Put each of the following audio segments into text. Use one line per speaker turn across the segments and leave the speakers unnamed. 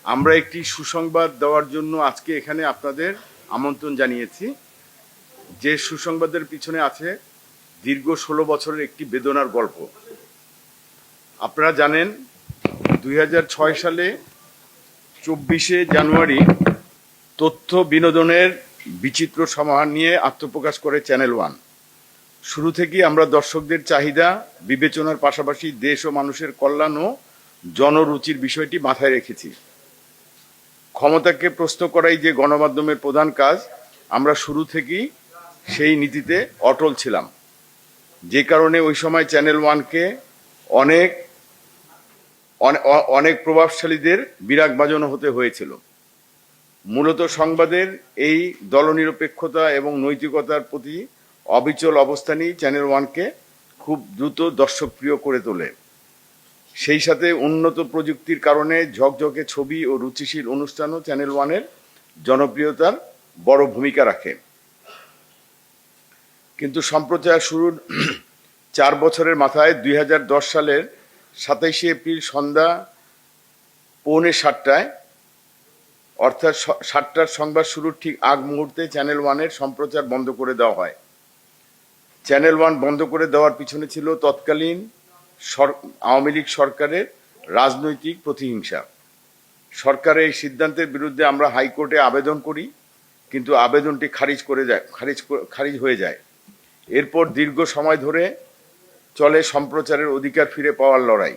আমরা একটি সুসংবাদ দেওয়ার জন্য আজকে এখানে আপনাদের আমন্ত্রণ জানিয়েছি। যে সুসংবাদের পিছনে আছে দীর্ঘ 16 বছরের একটি বেদনার গল্প। আপনারা জানেন 2006 সালে 24শে জানুয়ারি তথ্য বিনোদনের বিচিত্র সমাহার নিয়ে আত্মপ্রকাশ করে চ্যানেল ওয়ান। শুরু থেকেই আমরা দর্শকদের চাহিদা বিবেচনার পাশাপাশি দেশ ও মানুষের কল্যাণ ও জনরুচির বিষয়টি মাথায় রেখেছি। ক্ষমতাকে প্রশ্ন করাই যে গণমাধ্যমের প্রধান কাজ, আমরা শুরু থেকেই সেই নীতিতে অটল ছিলাম। যে কারণে ওই সময় চ্যানেল ওয়ানকে অনেক প্রভাবশালীদের বিরাগ বাজানো হতে হয়েছিল। মূলত সংবাদের এই দলনিরপেক্ষতা এবং নৈতিকতার প্রতি অবিচল অবস্থানই চ্যানেল ওয়ানকে খুব দ্রুত দর্শকপ্রিয় করে তোলে। সেই সাথে উন্নত প্রযুক্তির কারণে ঝকঝকে ছবি ও রুচিশীল অনুষ্ঠানও চ্যানেল ওয়ানের জনপ্রিয়তার বড় ভূমিকা রাখে। কিন্তু সম্প্রচার শুরুর 4 বছরের মাথায় 2010 সালের 27শে এপ্রিল সন্ধ্যা 6:45 অর্থাৎ 7টার সংবাদ শুরুর ঠিক আগ মুহূর্তে চ্যানেল ওয়ানের সম্প্রচার বন্ধ করে দেওয়া হয়। চ্যানেল ওয়ান বন্ধ করে দেওয়ার পিছনে ছিল তৎকালীন আওয়ামী লীগ সরকারের রাজনৈতিক প্রতিহিংসা। সরকারের এই সিদ্ধান্তের বিরুদ্ধে আমরা হাইকোর্টে আবেদন করি, কিন্তু আবেদনটি খারিজ হয়ে যায়। এরপর দীর্ঘ সময় ধরে চলে সম্প্রচারের অধিকার ফিরে পাওয়ার লড়াই,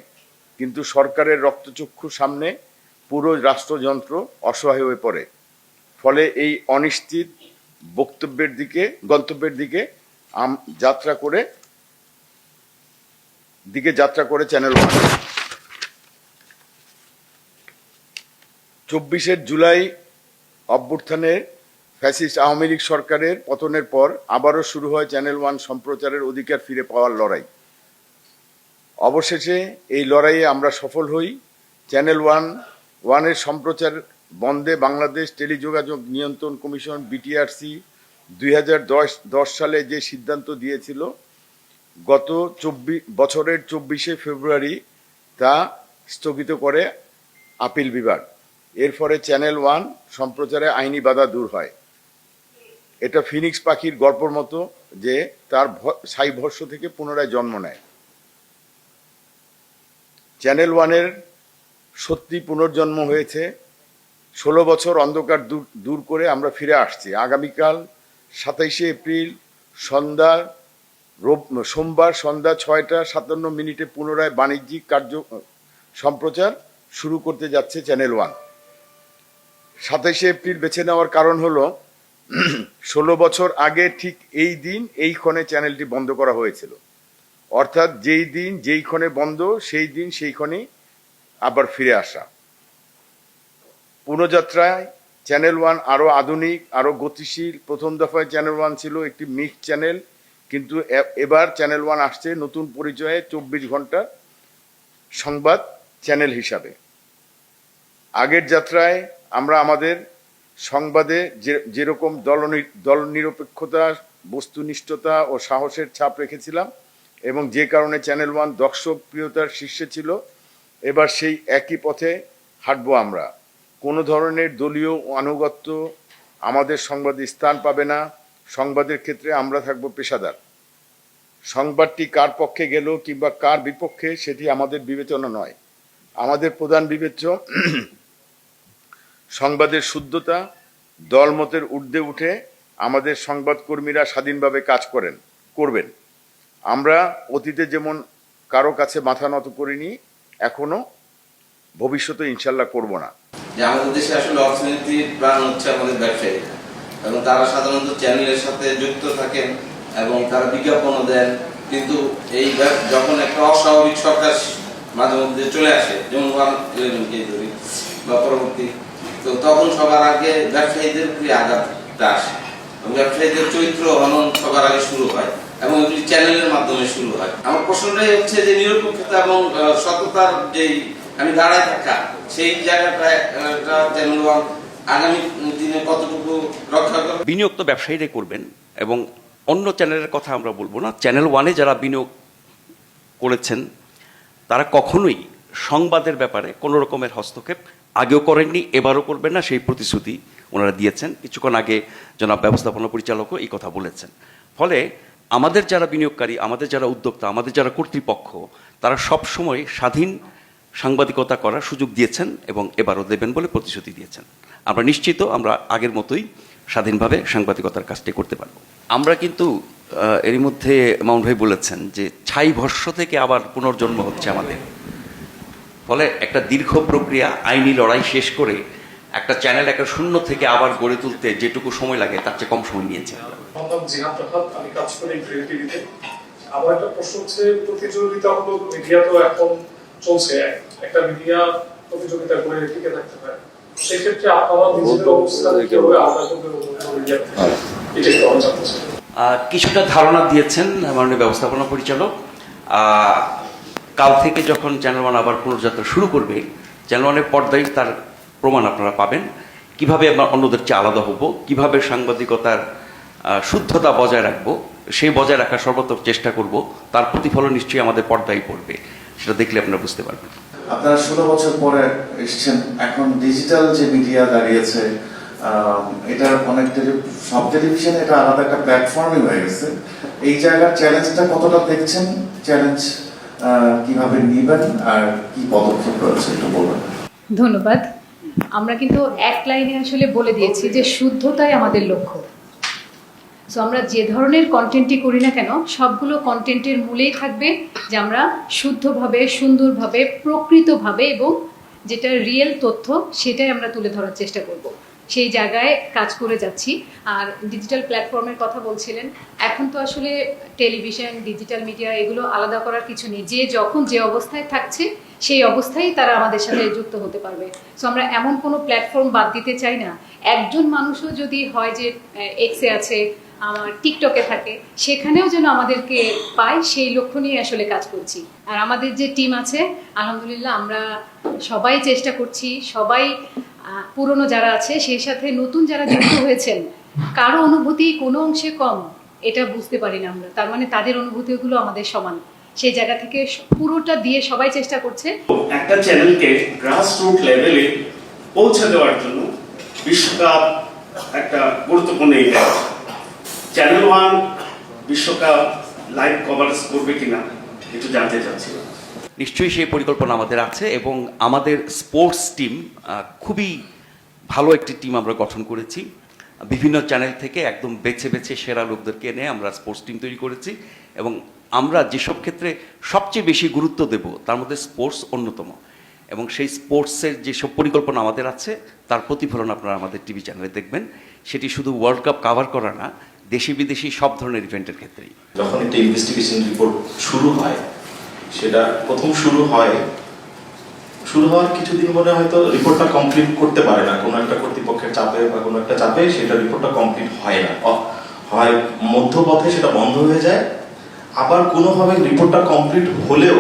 কিন্তু সরকারের রক্তচক্ষুর সামনে পুরো রাষ্ট্রযন্ত্র অসহায় হয়ে পড়ে। ফলে এই অনিশ্চিত গন্তব্যের দিকে যাত্রা করে চ্যানেল ওয়ান। 24শে জুলাই অভ্যুত্থানে ফ্যাসিস্ট আওয়ামী লীগ সরকারের পতনের পর আবারও শুরু হয় চ্যানেল ওয়ান সম্প্রচারের অধিকার ফিরে পাওয়ার লড়াই। অবশেষে এই লড়াইয়ে আমরা সফল হই। চ্যানেল ওয়ানের সম্প্রচার বন্ধে বাংলাদেশ টেলিযোগাযোগ নিয়ন্ত্রণ কমিশন বিটিআরসি 2010 সালে যে সিদ্ধান্ত দিয়েছিল, গত বছরের 24শে ফেব্রুয়ারি তা স্থগিত করে আপিল বিভাগ। এর ফলে চ্যানেল ওয়ান সম্প্রচারে আইনি বাধা দূর হয়। এটা ফিনিক্স পাখির গল্পের মতো, যে তার ছাই ভস্ম থেকে পুনরায় জন্ম নেয়। চ্যানেল ওয়ানের সত্যি পুনর্জন্ম হয়েছে। 16 বছর অন্ধকার দূর করে আমরা ফিরে আসছি। আগামীকাল 27শে এপ্রিল সোমবার সন্ধ্যা 6:57 পুনরায় বাণিজ্যিক সম্প্রচার শুরু করতে যাচ্ছে চ্যানেল ওয়ান। 27শে এপ্রিল বেছে নেওয়ার কারণ হলো 16 বছর আগে ঠিক এই দিন এই ক্ষণে চ্যানেলটি বন্ধ করা হয়েছিল। অর্থাৎ যেই দিন যেই ক্ষণে বন্ধ, সেই দিন সেই ক্ষণেই আবার ফিরে আসা। পুনঃযাত্রায় চ্যানেল ওয়ান আরো আধুনিক, আরো গতিশীল। প্রথম দফায় চ্যানেল ওয়ান ছিল একটি মিক্স চ্যানেল, কিন্তু এবার চ্যানেল ওয়ান আসছে নতুন পরিচয়ে 24 ঘন্টা সংবাদ চ্যানেল হিসাবে। আগের যাত্রায় আমরা আমাদের সংবাদে যেরকম দলনিরপেক্ষতা, বস্তুনিষ্ঠতা ও সাহসের ছাপ রেখেছিলাম, এবং যে কারণে চ্যানেল ওয়ান দর্শকপ্রিয়তার শীর্ষে ছিল, এবার সেই একই পথে হাঁটবো আমরা। কোনো ধরনের দলীয় আনুগত্য আমাদের সংবাদে স্থান পাবে না। সংবাদের ক্ষেত্রে আমরা থাকবো পেশাদার। সংবাদটি কার পক্ষে গেল কিংবা কার বিপক্ষে, সেটি আমাদের বিবেচনা নয়। আমাদের প্রধান বিবেচ্য সংবাদের শুদ্ধতা। দলমতের ঊর্ধ্বে উঠে আমাদের সংবাদকর্মীরা স্বাধীনভাবে কাজ করবেন। আমরা অতীতে যেমন কারো কাছে মাথা নত করিনি, এখনো ভবিষ্যতে ইনশাল্লাহ করব না।
যে আমাদের দেশে আসলে অর্থনীতির প্রাণ হচ্ছে আমাদের ব্যবসায়ীরা, এবং তারা সাধারণত চ্যানেলের সাথে যুক্ত থাকেন এবং তারা বিজ্ঞাপনও দেন। কিন্তু এই যখন একটা অস্বাভাবিক সরকার মাঝে মধ্যে চলে আসে, যেমন বা পরবর্তী, তো তখন সবার আগে ব্যবসায়ীদের উপরে আঘাতটা আসে, এবং ব্যবসায়ীদের চরিত্র হনন সবার আগে শুরু হয়, এবং এগুলি চ্যানেলের মাধ্যমে শুরু হয়। আমার প্রশ্নটাই হচ্ছে যে নিরপেক্ষতা এবং সততার যেই আমি দাঁড়ায় থাকা, সেই জায়গাটায় চ্যানেল ওয়ান আগামী দিনে কতটুকু রক্ষা করবে?
বিনিয়োগ তো ব্যবসায়ীরাই করবেন, এবং অন্য চ্যানেলের কথা আমরা বলবো না। চ্যানেল ওয়ানে যারা বিনিয়োগ করেছেন তারা কখনোই সংবাদের ব্যাপারে কোনো রকমের হস্তক্ষেপ আগেও করেননি, এবারও করবেন না, সেই প্রতিশ্রুতি ওনারা দিয়েছেন। কিছুক্ষণ আগে জনাব ব্যবস্থাপনা পরিচালকও এই কথা বলেছেন। ফলে আমাদের যারা বিনিয়োগকারী, আমাদের যারা উদ্যোক্তা, আমাদের যারা কর্তৃপক্ষ, তারা সবসময় স্বাধীন সাংবাদিকতা করার সুযোগ দিয়েছেন এবং এবারও দেবেন বলে প্রতিশ্রুতি দিয়েছেন। আমরা নিশ্চিত আমরা আগের মতোই স্বাধীনভাবে সাংবাদিকতার কাজটি করতে পারব। আমরা কিন্তু এরই মধ্যে মামুন ভাই বলেছেন যে ছাই ভস্য থেকে আবার পুনর্জন্ম হচ্ছে আমাদের। ফলে একটা দীর্ঘ প্রক্রিয়া, আইনি লড়াই শেষ করে একটা চ্যানেল একটা শূন্য থেকে আবার গড়ে তুলতে যেটুকু সময় লাগে তার চেয়ে কম সময় নিয়েছে।
জিহাদ রাহাত, আমি কাজ করি গ্রিন টিভিতে। আমার একটা প্রশ্ন হচ্ছে, প্রতিযোগিতা হলো মিডিয়া তো এখন চলছে, একটা মিডিয়া প্রতিযোগিতা করে টিকে থাকতে হয়, সেক্ষেত্রে আপনারা নিজেদের অবস্থান কিভাবে আলাদা করবেন মিডিয়া থেকে, এটা একটু আমি জানতে চাই।
কিছুটা ধারণা দিয়েছেন মাননীয় ব্যবস্থাপনা পরিচালক। কাল থেকে যখন চ্যানেল ওয়ান আবার পুনর্যাত্রা শুরু করবে, চ্যানেল ওয়ানের পর্দায় তার প্রমাণ আপনারা পাবেন, কিভাবে আমরা অন্যদের চেয়ে আলাদা হব, কিভাবে সাংবাদিকতার শুদ্ধতা বজায় রাখবো, সেই বজায় রাখার সর্বোত্তম চেষ্টা করব। তার প্রতিফলন নিশ্চয়ই আমাদের পর্দায় পড়বে, সেটা দেখলে আপনারা বুঝতে পারবেন।
আপনারা 16 বছর পরে এসছেন, এখন ডিজিটাল যে মিডিয়া দাঁড়িয়েছে, এটা অনেক সব টেলিভিশনে এটা আলাদা একটা প্ল্যাটফর্মই হয়ে গেছে। এই জায়গার চ্যালেঞ্জটা কতটা দেখছেন, চ্যালেঞ্জ কিভাবে নিবেন আর কি পদক্ষেপ রয়েছে একটু বলবেন।
ধন্যবাদ। আমরা কিন্তু এক লাইনে আসলে বলে দিয়েছি যে শুদ্ধতাই আমাদের লক্ষ্য। সো আমরা যে ধরনের কন্টেন্টই করি না কেন, সবগুলো কন্টেন্টের মূলেই থাকবে যে আমরা শুদ্ধভাবে, সুন্দরভাবে, প্রকৃতভাবে এবং যেটা রিয়েল তথ্য সেটাই আমরা তুলে ধরার চেষ্টা করব। সেই জায়গায় কাজ করে যাচ্ছি। আর ডিজিটাল প্ল্যাটফর্মের কথা বলছিলেন, এখন তো আসলে টেলিভিশন, ডিজিটাল মিডিয়া এগুলো আলাদা করার কিছু নেই। যে যখন যে অবস্থায় থাকছে সেই অবস্থায় তারা আমাদের সাথে যুক্ত হতে পারবে। সো আমরা এমন কোনো প্ল্যাটফর্ম বাদ দিতে চাই না। একজন মানুষও যদি হয় যে এক্সে আছে, আমার টিকটকে থাকে, সেখানেও যেন আমাদেরকে পায়, সেই লক্ষ্য নিয়ে আসলে কাজ করছি। আর আমাদের যে টিম আছে, আলহামদুলিল্লাহ আমরা সবাই চেষ্টা করছি, সবাই পুরনো যারা আছে সেই সাথে নতুন যারা যুক্ত হয়েছেন, কারো অনুভূতি কোনো অংশে কম এটা বুঝতে পারি না আমরা। তার মানে তাদের অনুভূতিগুলো আমাদের সমান। সেই জায়গা থেকে পুরোটা দিয়ে সবাই চেষ্টা করছে।
একটা চ্যানেলকে গ্রাসরুট লেভেলে পৌঁছে দেওয়ার জন্য বিশ্বকাপ একটা গুরুত্বপূর্ণ ইভেন্ট। চ্যানেল ওয়ান বিশ্বকাপ লাইভ কভারেজ করবে কিনা একটু জানতে চাচ্ছিলাম।
নিশ্চয়ই সেই পরিকল্পনা আমাদের আছে এবং আমাদের স্পোর্টস টিম খুবই ভালো একটি টিম আমরা গঠন করেছি। বিভিন্ন চ্যানেল থেকে একদম বেছে বেছে সেরা লোকদেরকে এনে আমরা স্পোর্টস টিম তৈরি করেছি এবং আমরা যেসব ক্ষেত্রে সবচেয়ে বেশি গুরুত্ব দেব তার মধ্যে স্পোর্টস অন্যতম। এবং সেই স্পোর্টসের যেসব পরিকল্পনা আমাদের আছে তার প্রতিফলন আপনারা আমাদের টিভি চ্যানেলে দেখবেন। সেটি শুধু ওয়ার্ল্ড কাপ কাভার করা না, দেশি বিদেশি সব ধরনের ইভেন্টের ক্ষেত্রেই।
যখন একটা ইনভেস্টিগেশন রিপোর্ট শুরু হয়, সেটা প্রথম শুরু হওয়ার কিছুদিন পরে হয়তো রিপোর্টটা কমপ্লিট করতে পারে না, কোনো একটা কর্তৃপক্ষের চাপে বা কোনো একটা চাপে সেটা রিপোর্টটা কমপ্লিট হয় না, হয় মধ্যপথে সেটা বন্ধ হয়ে যায়, আবার কোনোভাবে রিপোর্টটা কমপ্লিট হলেও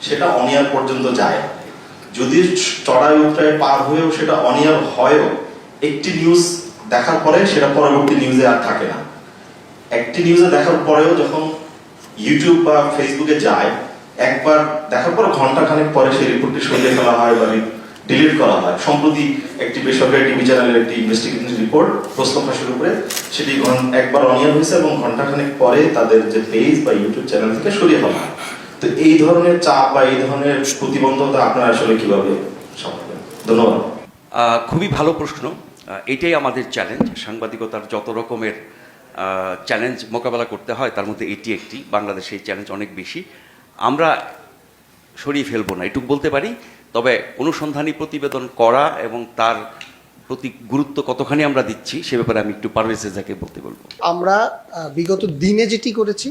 সেটা অনিয়ার পর্যন্ত যায়। যদি চড়াই উতরায় পার হয়েও সেটা অনিয়ার হয়ও, একটি নিউজ দেখার পরে সেটা পরবর্তী নিউজে আর থাকে না। একটি নিউজে দেখার পরেও যখন ইউটিউব বা ফেসবুকে যায়, একবার দেখার পর ঘন্টাখানেক পরে সেই রিপোর্টটি সরিয়ে ফেলা হয় বা ডিলিট করা হয়। সম্প্রতি একটি বেসরকারি টিভি চ্যানেলের একটি ইনভেস্টিগেশন রিপোর্ট প্রশ্ন ফাঁসের উপরে, সেটি একবার অনিয়ন হয়েছে এবং ঘন্টাখানেক পরে তাদের যে পেজ বা ইউটিউব চ্যানেল থেকে সরিয়ে ফেলা হয়। তো এই ধরনের চাপ বা এই ধরনের প্রতিবন্ধকতা আপনারা আসলে কিভাবে সামলাবেন? ধন্যবাদ।
খুবই ভালো প্রশ্ন। এটাই আমাদের চ্যালেঞ্জ। সাংবাদিকতার যত রকমের চ্যালেঞ্জ মোকাবেলা করতে হয় তার মধ্যে এটি একটি। বাংলাদেশে এই চ্যালেঞ্জ অনেক বেশি। আমরা সরিয়ে ফেলবো না এটুকু বলতে পারি, তবে অনুসন্ধানী প্রতিবেদন করা এবং তার প্রতি গুরুত্ব কতখানি আমরা দিচ্ছি সে ব্যাপারে আমি একটু পারভেজ রেজাকে বলতে বলবো।
আমরা বিগত দিনে যেটি করেছি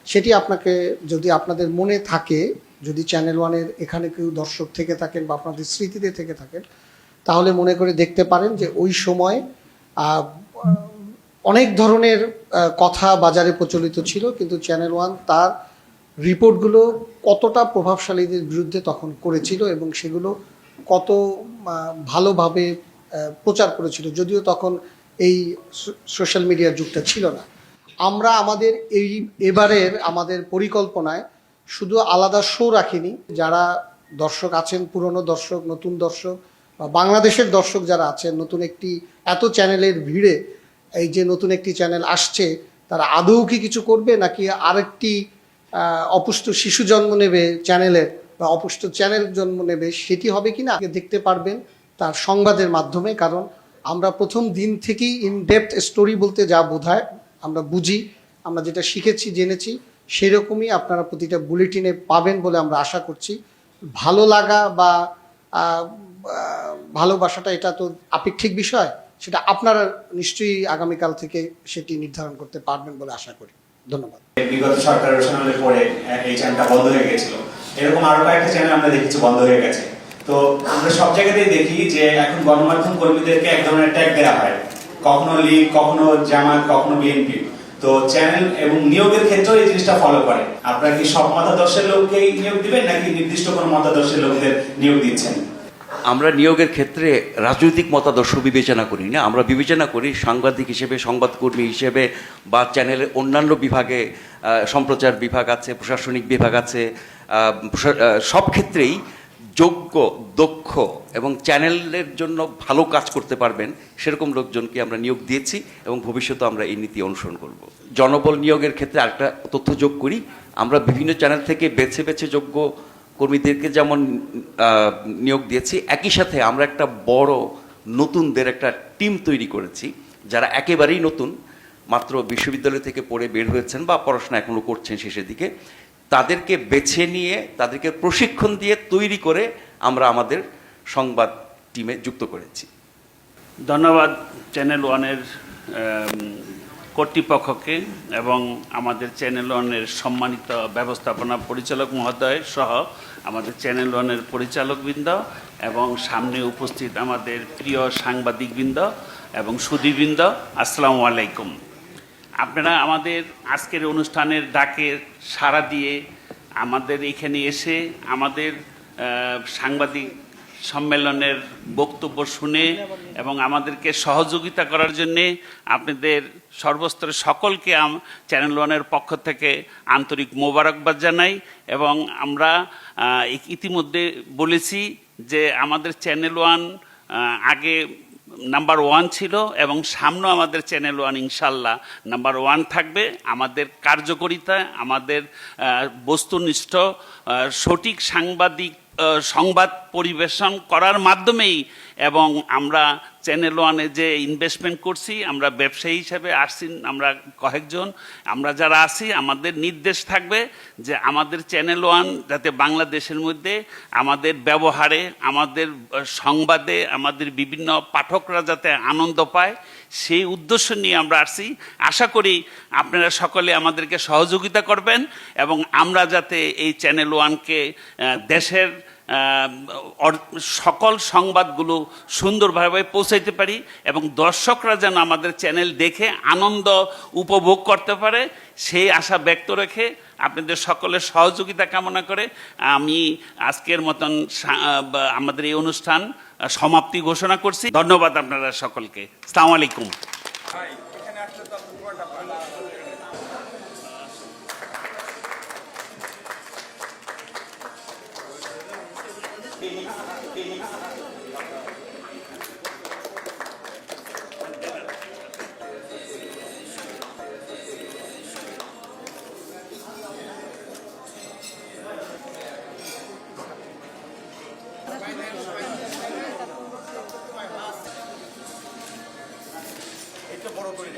সেটি আপনাকে, যদি আপনাদের মনে থাকে, যদি চ্যানেল ওয়ানের এখানে কেউ দর্শক থেকে থাকেন বা আপনাদের স্মৃতিতে থেকে থাকেন, তাহলে মনে করে দেখতে পারেন যে ওই সময় অনেক ধরনের কথা বাজারে প্রচলিত ছিল, কিন্তু চ্যানেল ওয়ান তার রিপোর্টগুলো কতটা প্রভাবশালীদের বিরুদ্ধে তখন করেছিল এবং সেগুলো কত ভালোভাবে প্রচার করেছিল, যদিও তখন এই সোশ্যাল মিডিয়ার যুগটা ছিল না। আমরা আমাদের এবারের আমাদের পরিকল্পনায় শুধু আলাদা শো রাখিনি, যারা দর্শক আছেন, পুরনো দর্শক, নতুন দর্শক, বা বাংলাদেশের দর্শক যারা আছেন, নতুন একটি এত চ্যানেলের ভিড়ে এই যে নতুন একটি চ্যানেল আসছে, তারা আদৌ কি কিছু করবে, নাকি আরেকটি অপুষ্ট শিশু জন্ম নেবে চ্যানেলের, বা অপুষ্ট চ্যানেল জন্ম নেবে, সেটি হবে কিনা দেখতে পারবেন তার সংবাদের মাধ্যমে। কারণ আমরা প্রথম দিন থেকেই ইন ডেপথ স্টোরি বলতে যা বোঝায় আমরা বুঝি, আমরা যেটা শিখেছি জেনেছি সেরকমই আপনারা প্রতিটা বুলেটিনে পাবেন বলে আমরা আশা করছি। ভালো লাগা বা ভালোবাসাটা এটা তো আপেক্ষিক বিষয়, সেটা আপনারা নিশ্চয়ই আগামীকাল থেকে সেটি নির্ধারণ করতে পারবেন বলে আশা করি। ধন্যবাদ।
বিগত সরকারের রোশনালের পরে এই চ্যানেলটা বন্ধ হয়ে গেছিল, এরকম আরো কয়েকটা চ্যানেল আমরা দেখেছি বন্ধ হয়ে গেছে। তো আমরা সব জায়গাতেই দেখি যে এখন গণমাধ্যম কর্মীদেরকে এক ধরনের ট্যাগ দেওয়া হয়, কখনো লীগ, কখনো জামাত, কখনো বিএনপি। তো চ্যানেল এবং নিয়োগের ক্ষেত্রেও এই জিনিসটা ফলো করে। আপনারা কি সব মতাদর্শের লোককেই নিয়োগ দিবেন, নাকি নির্দিষ্ট কোনো মতাদর্শের লোকদের নিয়োগ দিচ্ছেন?
আমরা নিয়োগের ক্ষেত্রে রাজনৈতিক মতাদর্শ বিবেচনা করি না, আমরা বিবেচনা করি সাংবাদিক হিসেবে, সংবাদকর্মী হিসেবে, বা চ্যানেলের অন্যান্য বিভাগে, সম্প্রচার বিভাগ আছে, প্রশাসনিক বিভাগ আছে, সব ক্ষেত্রেই যোগ্য, দক্ষ এবং চ্যানেলের জন্য ভালো কাজ করতে পারবেন সেরকম লোকজনকে আমরা নিয়োগ দিয়েছি এবং ভবিষ্যতে আমরা এই নীতি অনুসরণ করব। জনবল নিয়োগের ক্ষেত্রে আরেকটা তথ্য যোগ করি, আমরা বিভিন্ন চ্যানেল থেকে বেছে বেছে যোগ্য কর্মীদেরকে যেমন নিয়োগ দিয়েছি, একই সাথে আমরা একটা বড় নতুনদের একটা টিম তৈরি করেছি যারা একেবারেই নতুন, মাত্র বিশ্ববিদ্যালয় থেকে পড়ে বের হয়েছেন বা পড়াশোনা এখনো করছেন শেষের দিকে। তাদেরকে বেছে নিয়ে তাদেরকে প্রশিক্ষণ দিয়ে তৈরি করে আমরা আমাদের সংবাদ টিমে যুক্ত করেছি।
ধন্যবাদ চ্যানেল ওয়ানের কর্তৃপক্ষকে এবং আমাদের চ্যানেল ওয়ানের সম্মানিত ব্যবস্থাপনা পরিচালক মহোদয় সহ আমাদের চ্যানেল ওয়ানের পরিচালকবৃন্দ এবং সামনে উপস্থিত আমাদের প্রিয় সাংবাদিকবৃন্দ এবং সুধীবৃন্দ, আসসালামু আলাইকুম। আপনারা আমাদের আজকের অনুষ্ঠানের ডাকে সাড়া দিয়ে আমাদের এখানে এসে আমাদের সাংবাদিক সম্মেলনের বক্তব্য শুনে এবং আমাদেরকে সহযোগিতা করার জন্যে আপনাদের সর্বস্তরের সকলকে চ্যানেল ওয়ানের পক্ষ থেকে আন্তরিক মোবারকবাদ জানাই। এবং আমরা ইতিমধ্যে বলেছি যে আমাদের চ্যানেল ওয়ান আগে নাম্বার 1 ছিল এবং সামনেও আমাদের চ্যানেল ওয়ান ইনশাল্লাহ নাম্বার 1 থাকবে। আমাদের কার্যকারিতা, আমাদের বস্তুনিষ্ঠ সঠিক সংবাদ পরিবেশন করার মাধ্যমেই, এবং আমরা চ্যানেল ওয়ানে যে ইনভেস্টমেন্ট করছি, আমরা ব্যবসায়ী হিসাবে আসছি, আমরা কয়েকজন আমরা যারা আছি, আমাদের নির্দেশ থাকবে যে আমাদের চ্যানেল ওয়ান যাতে বাংলাদেশের মধ্যে আমাদের ব্যবহারে, আমাদের সংবাদে, আমাদের বিভিন্ন পাঠকরা যাতে আনন্দ পায়, সেই উদ্দেশ্য নিয়ে আমরা আসছি। আশা করি আপনারা সকলে আমাদেরকে সহযোগিতা করবেন এবং আমরা যাতে এই চ্যানেল ওয়ানকে দেশের সকল সংবাদগুলো সুন্দরভাবে পৌঁছাইতে পারি এবং দর্শকরা যেন আমাদের চ্যানেল দেখে আনন্দ উপভোগ করতে পারে, সেই আশা ব্যক্ত রেখে আপনাদের সকলের সহযোগিতা কামনা করে আমি আজকের মতন আমাদের এই অনুষ্ঠান সমাপ্তি ঘোষণা করছি। ধন্যবাদ আপনারা সকলকে। আসসালামু আলাইকুম।
এটা বড় করে